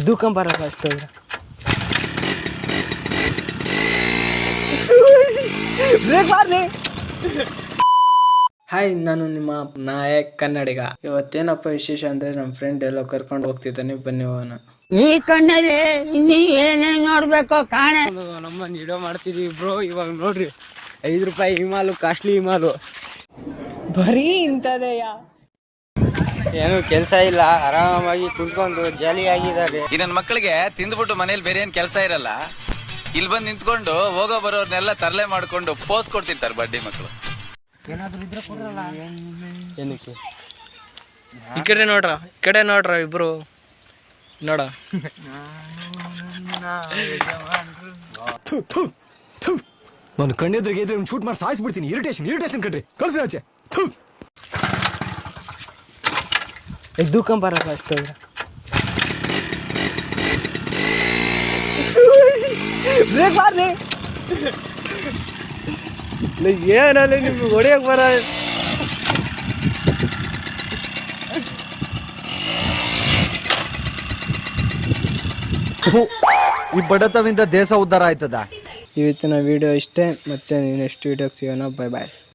ದೂಕಂಬಾರ first break ಮಾರ್ಲಿ. Hi, ನಾನು ನಿಮ್ಮ ನಾಯಕ್ ಕನ್ನಡಿಗ. ಇವತ್ತೇನಪ್ಪ ವಿಶೇಷ ಅಂದ್ರೆ ನಮ್ಮ ಫ್ರೆಂಡ್ ಎಲ್ಲೋ ಕರ್ಕೊಂಡು ಹೋಗ್ತಿದ್ದಾನೆ, ಬನ್ನಿ ಹೋಗೋಣ. ಈ ಕಣ್ಣಲ್ಲಿ ಇನ್ನೀ ಏನೇನ್ ನೋಡ್ಬೇಕು ಕಾಣೆ. ನಮ್ಮ ವಿಡಿಯೋ ಮಾಡ್ತಿದೀವಿ ಬ್ರೋ. ಇವಾಗ ನೋಡ್ರಿ, 5 ರೂಪಾಯಿ ಹಿಮಾಲು, ಕಾಸ್ಟ್ಲಿ ಹಿಮಾಲು. ಬರೀ ಇಂಥದೆಯ, ಏನು ಕೆಲಸ ಇಲ್ಲ, ಆರಾಮಾಗಿ ಕುಂತ್ಕೊಂಡು ಜಾಲಿ ಆಗಿದ್ದಾರೆ. ಈ ನನ್ನ ಮಕ್ಕಳಿಗೆ ತಿಂದ್ಬಿಟ್ಟು ಮನೇಲಿ ಬೇರೆ ಏನ್ ಕೆಲಸ ಇರಲ್ಲ, ಇಲ್ಲಿ ಬಂದು ನಿಂತ್ಕೊಂಡು ಹೋಗೋ ಬರೋರ್ನೆಲ್ಲ ತರಲೆ ಮಾಡ್ಕೊಂಡು ಪೋಸ್ ಕೊಡ್ತಿರ್ತಾರೆ ಬಡ್ಡಿ ಮಕ್ಕಳು. ಏನಾದ್ರು ಇದ್ರೆ ಕೊಡ್ರಲ್ಲ. ಏನಕ್ಕೆ ಈ ಕಡೆ ನೋಡ್ರ ಇಬ್ರು ನೋಡ. ನಾನು ಕಣ್ಣೆದ್ರಿಗೆ ಇದ್ರೆ ಶೂಟ್ ಮಾಡಿ ಸಾಯಿಸ್ಬಿಡ್ತೀನಿ. ಇರಿಟೇಷನ್ ಕಣ್ರಿ, ಕಳ್ಸಿ ಆಚೆ. ದೂಕಂಬಾರ ಫಸ್ಟ್ ಬ್ರೇಕ್ ಮಾರ್ಲಿ. ಏನಲ್ಲಿ ನಿಮ್ಗೆ ಹೊಡಿಯಕ್ ಬರ. ಈ ಬಡತವಿಂದ ದೇಶ ಉದ್ಧಾರ ಆಯ್ತದ. ಇವತ್ತಿನ ವಿಡಿಯೋ ಇಷ್ಟೇ, ಮತ್ತೆ ನೆಕ್ಸ್ಟ್ ವಿಡಿಯೋಗೆ ಸಿಗೋಣ. ಬಾಯ್ ಬಾಯ್.